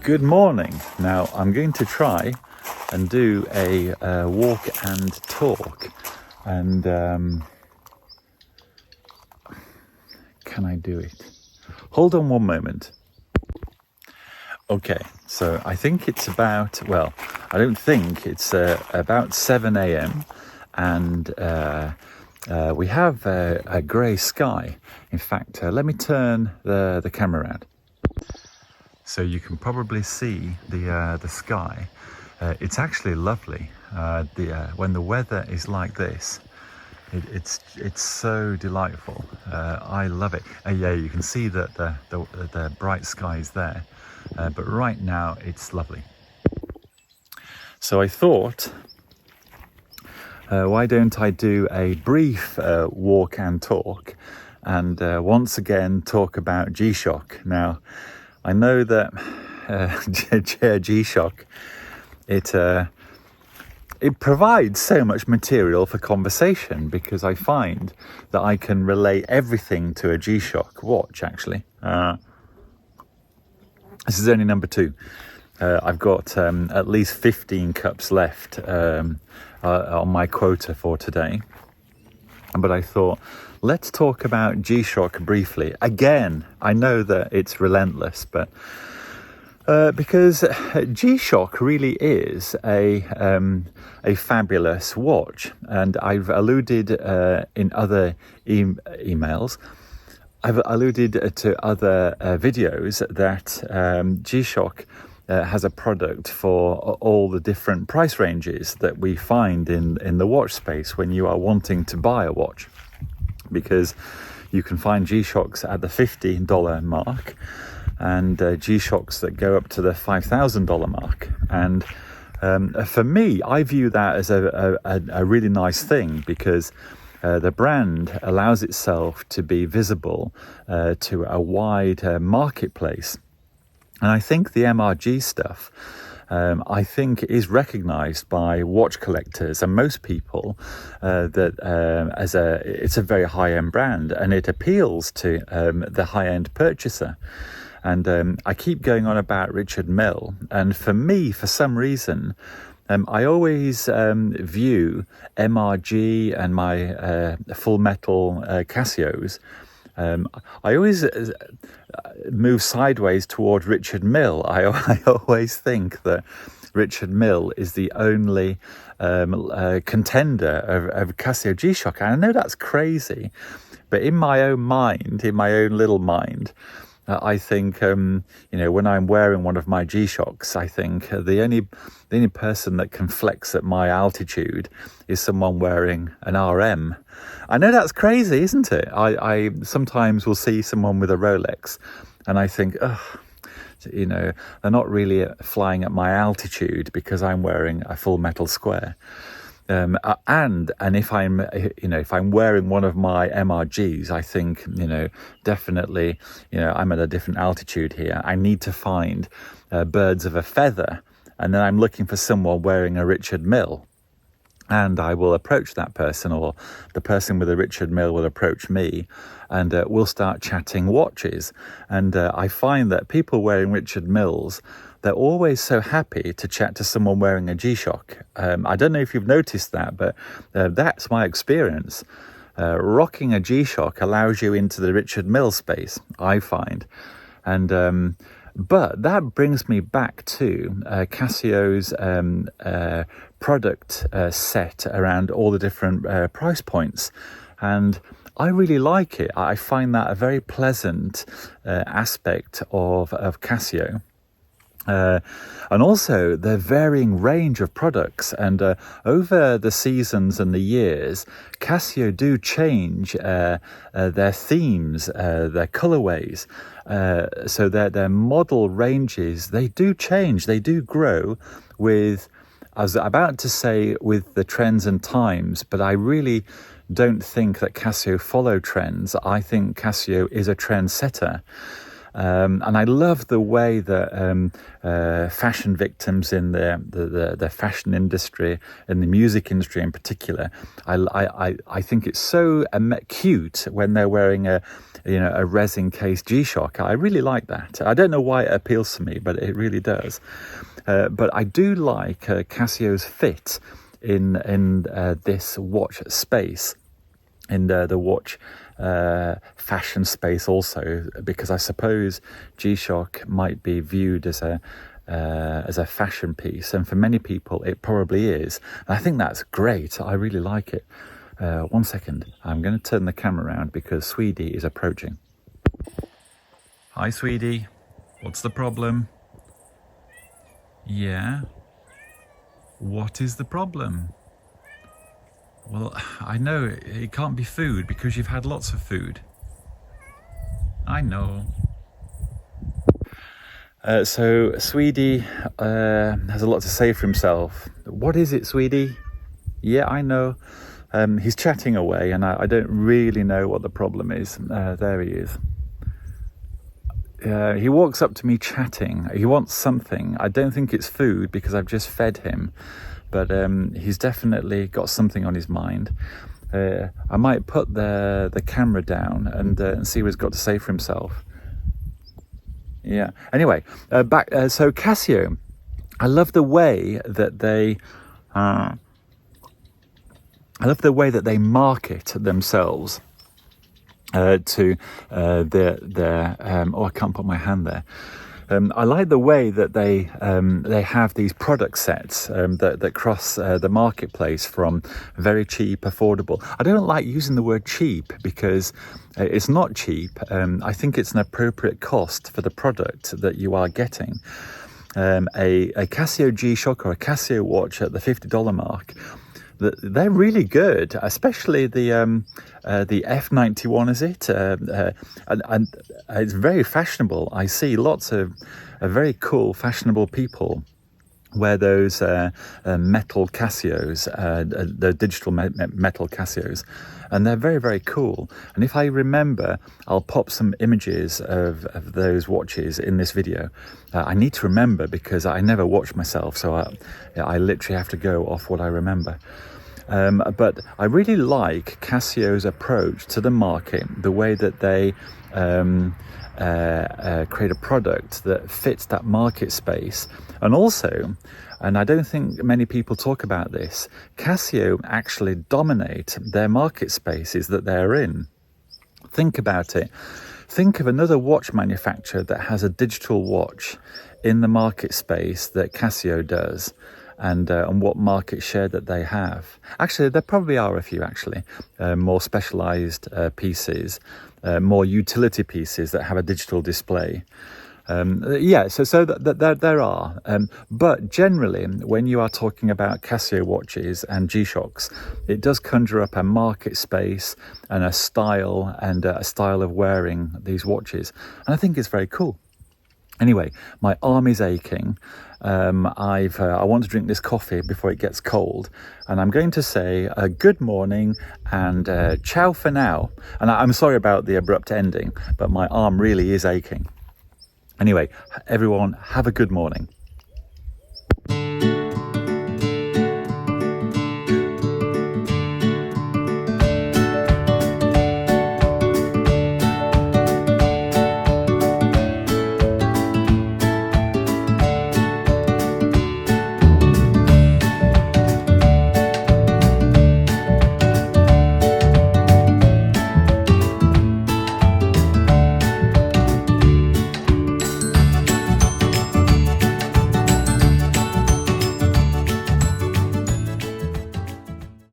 Good morning. Now I'm going to try and do a walk and talk, and can I do it? Hold on one moment. Okay, so I think it's about, well, I don't think it's about 7 a.m. and we have a grey sky. In fact, let me turn the camera around. So you can probably see the sky. It's actually lovely. When the weather is like this, it's so delightful. I love it. Yeah, you can see that the bright sky is there, but right now it's lovely. So I thought, why don't I do a brief walk and talk, and once again talk about G-Shock. Now, I know that G-Shock, it provides so much material for conversation, because I find that I can relate everything to a G-Shock watch, actually. This is only number 2. I've got at least 15 cups left on my quota for today. But I thought, let's talk about G-Shock briefly. Again, I know that it's relentless, but because G-Shock really is a fabulous watch, and I've alluded in other emails, I've alluded to other videos that G-Shock has a product for all the different price ranges that we find in the watch space when you are wanting to buy a watch, because you can find G-Shocks at the $50 mark and G-Shocks that go up to the $5,000 mark. And for me, I view that as a really nice thing, because the brand allows itself to be visible to a wide marketplace. And I think the MRG stuff, I think, is recognized by watch collectors and most people that it's a very high-end brand, and it appeals to the high-end purchaser. And I keep going on about Richard Mille, and for me, for some reason, I always view MRG and my full metal Casios. I always move sideways toward Richard Mille. I always think that Richard Mille is the only contender of Casio G-Shock. And I know that's crazy, but in my own mind, in my own little mind, I think, when I'm wearing one of my G-Shocks, I think the only person that can flex at my altitude is someone wearing an RM. I know that's crazy, isn't it? I sometimes will see someone with a Rolex and I think, they're not really flying at my altitude because I'm wearing a full metal square. And if I'm wearing one of my MRGs, I think, definitely, I'm at a different altitude here. I need to find birds of a feather. And then I'm looking for someone wearing a Richard Mille. And I will approach that person, or the person with a Richard Mille will approach me, and we'll start chatting watches. And I find that people wearing Richard Milles, they're always so happy to chat to someone wearing a G-Shock. I don't know if you've noticed that, but that's my experience. Rocking a G-Shock allows you into the Richard Mille space, I find. And but that brings me back to Casio's product set around all the different price points. And I really like it. I find that a very pleasant aspect of Casio. And also their varying range of products, and over the seasons and the years, Casio do change their themes, their colorways, so their model ranges, they do change, they do grow with, I was about to say, with the trends and times, but I really don't think that Casio follow trends. I think Casio is a trendsetter. And I love the way that fashion victims in the fashion industry, in the music industry in particular, I think it's so cute when they're wearing a resin case G-Shock. I really like that. I don't know why it appeals to me, but it really does. But I do like Casio's fit in this watch space, in the watch fashion space also, because I suppose G-Shock might be viewed as a fashion piece, and for many people it probably is. And I think that's great. I really like it. 1 second, I'm going to turn the camera around because Sweetie is approaching. Hi Sweetie, what's the problem? Yeah, what is the problem? Well, I know it can't be food because you've had lots of food. I know. So Sweetie has a lot to say for himself. What is it, Sweetie? Yeah, I know. He's chatting away and I don't really know what the problem is. There he is. He walks up to me chatting. He wants something. I don't think it's food because I've just fed him. But he's definitely got something on his mind. I might put the camera down and see what he's got to say for himself. Yeah. Anyway, back. So Casio, I love the way that they. I love the way that they market themselves to their. Oh, I can't put my hand there. I like the way that they have these product sets that cross the marketplace from very cheap, affordable. I don't like using the word cheap because it's not cheap. I think it's an appropriate cost for the product that you are getting. A Casio G-Shock or a Casio watch at the $50 mark, they're really good, especially the F91, is it? And it's very fashionable. I see lots of very cool, fashionable people wear those metal Casios, the digital metal Casios, and they're very, very cool. And if I remember, I'll pop some images of those watches in this video. I need to remember because I never watch myself, so I literally have to go off what I remember. But I really like Casio's approach to the market, the way that they create a product that fits that market space. And also, and I don't think many people talk about this, Casio actually dominate their market spaces that they're in. Think about it. Think of another watch manufacturer that has a digital watch in the market space that Casio does, and what market share that they have. Actually, there probably are a few, actually, more specialized pieces, more utility pieces that have a digital display. So there are. But generally, when you are talking about Casio watches and G-Shocks, it does conjure up a market space and a style of wearing these watches. And I think it's very cool. Anyway, my arm is aching. I want to drink this coffee before it gets cold, and I'm going to say good morning and ciao for now. And I'm sorry about the abrupt ending, but my arm really is aching. Anyway, everyone, have a good morning.